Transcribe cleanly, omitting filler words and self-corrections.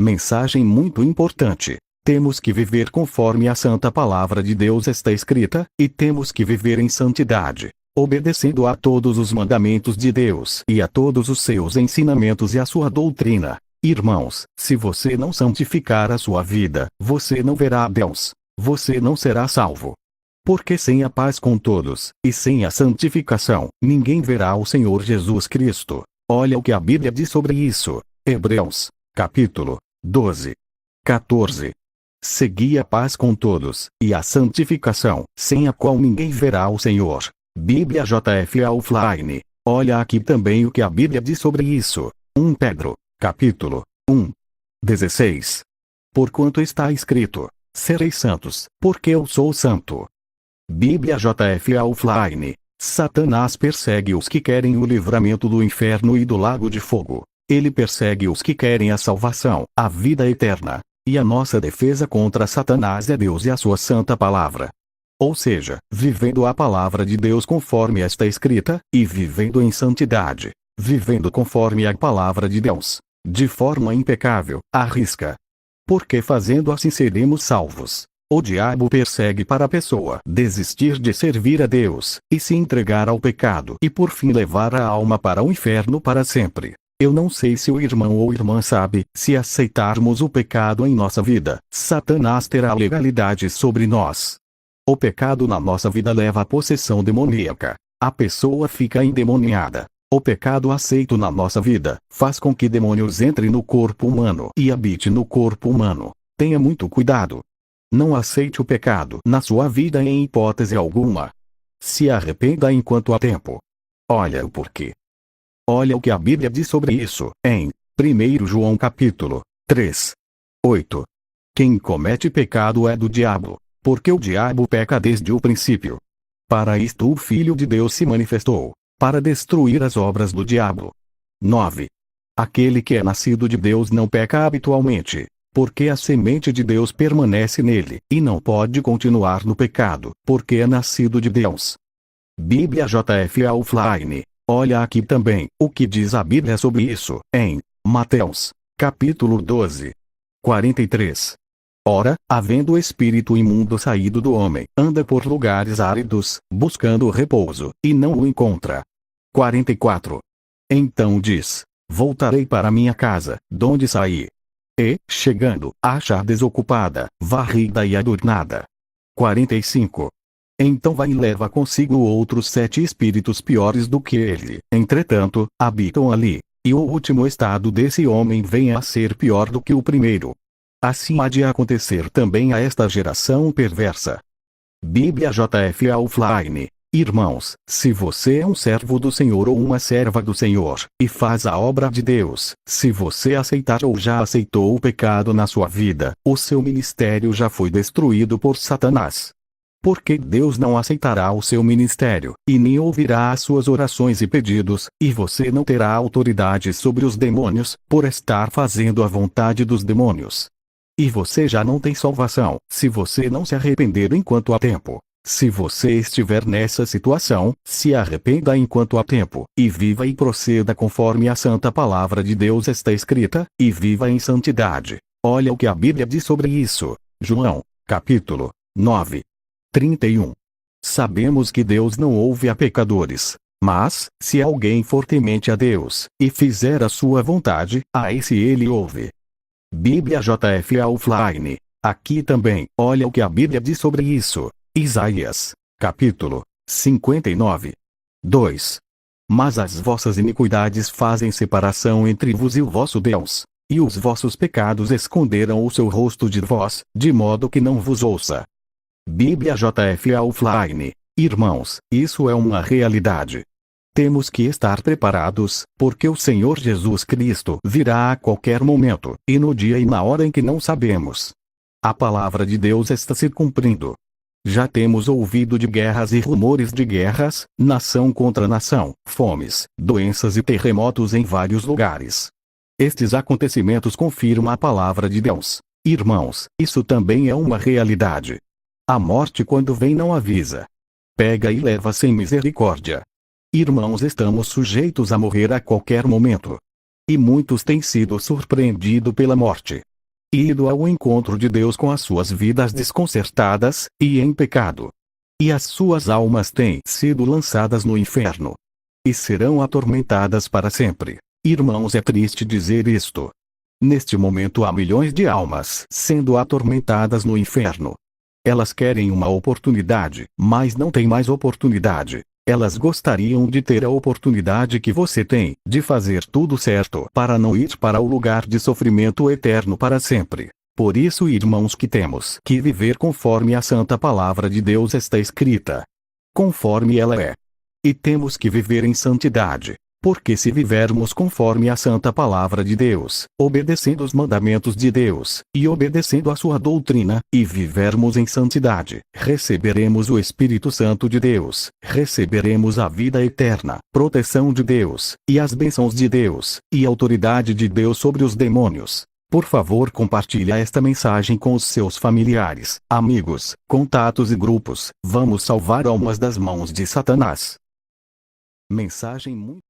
Mensagem muito importante. Temos que viver conforme a santa palavra de Deus está escrita, e temos que viver em santidade, obedecendo a todos os mandamentos de Deus e a todos os seus ensinamentos e a sua doutrina. Irmãos, se você não santificar a sua vida, você não verá Deus. Você não será salvo. Porque sem a paz com todos, e sem a santificação, ninguém verá o Senhor Jesus Cristo. Olha o que a Bíblia diz sobre isso. Hebreus, capítulo 12, 14. Segui a paz com todos, e a santificação, sem a qual ninguém verá o Senhor. Bíblia JF Offline. Olha aqui também o que a Bíblia diz sobre isso. 1 Pedro, capítulo 1, 16. Porquanto está escrito: sereis santos, porque eu sou santo. Bíblia JF Offline. Satanás persegue os que querem o livramento do inferno e do lago de fogo. Ele persegue os que querem a salvação, a vida eterna. E a nossa defesa contra Satanás é Deus e a sua santa palavra. Ou seja, vivendo a palavra de Deus conforme está escrita, e vivendo em santidade. Vivendo conforme a palavra de Deus, de forma impecável, à risca. Porque fazendo assim seremos salvos. O diabo persegue para a pessoa desistir de servir a Deus, e se entregar ao pecado e por fim levar a alma para o inferno para sempre. Eu não sei se o irmão ou irmã sabe, se aceitarmos o pecado em nossa vida, Satanás terá legalidade sobre nós. O pecado na nossa vida leva à possessão demoníaca. A pessoa fica endemoniada. O pecado aceito na nossa vida faz com que demônios entrem no corpo humano e habite no corpo humano. Tenha muito cuidado. Não aceite o pecado na sua vida em hipótese alguma. Se arrependa enquanto há tempo. Olha o porquê. Olha o que a Bíblia diz sobre isso, em 1 João capítulo 3, 8. Quem comete pecado é do diabo, porque o diabo peca desde o princípio. Para isto o Filho de Deus se manifestou, para destruir as obras do diabo. 9. Aquele que é nascido de Deus não peca habitualmente, porque a semente de Deus permanece nele, e não pode continuar no pecado, porque é nascido de Deus. Bíblia JF Offline. Olha aqui também, o que diz a Bíblia sobre isso, em Mateus, capítulo 12, 43. Ora, havendo o espírito imundo saído do homem, anda por lugares áridos, buscando repouso, e não o encontra. 44. Então diz: voltarei para minha casa, donde saí. E, chegando, a achar desocupada, varrida e adornada. 45. Então vai e leva consigo outros 7 espíritos piores do que ele, entretanto, habitam ali, e o último estado desse homem vem a ser pior do que o primeiro. Assim há de acontecer também a esta geração perversa. Bíblia JF Offline. Irmãos, se você é um servo do Senhor ou uma serva do Senhor, e faz a obra de Deus, se você aceitar ou já aceitou o pecado na sua vida, o seu ministério já foi destruído por Satanás. Porque Deus não aceitará o seu ministério, e nem ouvirá as suas orações e pedidos, e você não terá autoridade sobre os demônios, por estar fazendo a vontade dos demônios. E você já não tem salvação, se você não se arrepender enquanto há tempo. Se você estiver nessa situação, se arrependa enquanto há tempo, e viva e proceda conforme a santa palavra de Deus está escrita, e viva em santidade. Olha o que a Bíblia diz sobre isso. João, capítulo 9. 31. Sabemos que Deus não ouve a pecadores. Mas, se alguém for temente a Deus, e fizer a sua vontade, a esse ele ouve. Bíblia JF Offline. Aqui também, olha o que a Bíblia diz sobre isso. Isaías, capítulo 59. 2. Mas as vossas iniquidades fazem separação entre vos e o vosso Deus, e os vossos pecados esconderam o seu rosto de vós, de modo que não vos ouça. Bíblia JF Offline. Irmãos, isso é uma realidade. Temos que estar preparados, porque o Senhor Jesus Cristo virá a qualquer momento, e no dia e na hora em que não sabemos. A palavra de Deus está se cumprindo. Já temos ouvido de guerras e rumores de guerras, nação contra nação, fomes, doenças e terremotos em vários lugares. Estes acontecimentos confirmam a palavra de Deus. Irmãos, isso também é uma realidade. A morte quando vem não avisa. Pega e leva sem misericórdia. Irmãos, estamos sujeitos a morrer a qualquer momento. E muitos têm sido surpreendidos pela morte. e ido ao encontro de Deus com as suas vidas desconcertadas, e em pecado. E as suas almas têm sido lançadas no inferno. E serão atormentadas para sempre. Irmãos, é triste dizer isto. Neste momento há milhões de almas sendo atormentadas no inferno. Elas querem uma oportunidade, mas não têm mais oportunidade. Elas gostariam de ter a oportunidade que você tem, de fazer tudo certo para não ir para o lugar de sofrimento eterno para sempre. Por isso, irmãos, que temos que viver conforme a santa palavra de Deus está escrita. Conforme ela é. E temos que viver em santidade. Porque se vivermos conforme a santa palavra de Deus, obedecendo os mandamentos de Deus, e obedecendo a sua doutrina, e vivermos em santidade, receberemos o Espírito Santo de Deus, receberemos a vida eterna, proteção de Deus, e as bênçãos de Deus, e autoridade de Deus sobre os demônios. Por favor, compartilhe esta mensagem com os seus familiares, amigos, contatos e grupos. Vamos salvar almas das mãos de Satanás. Mensagem muito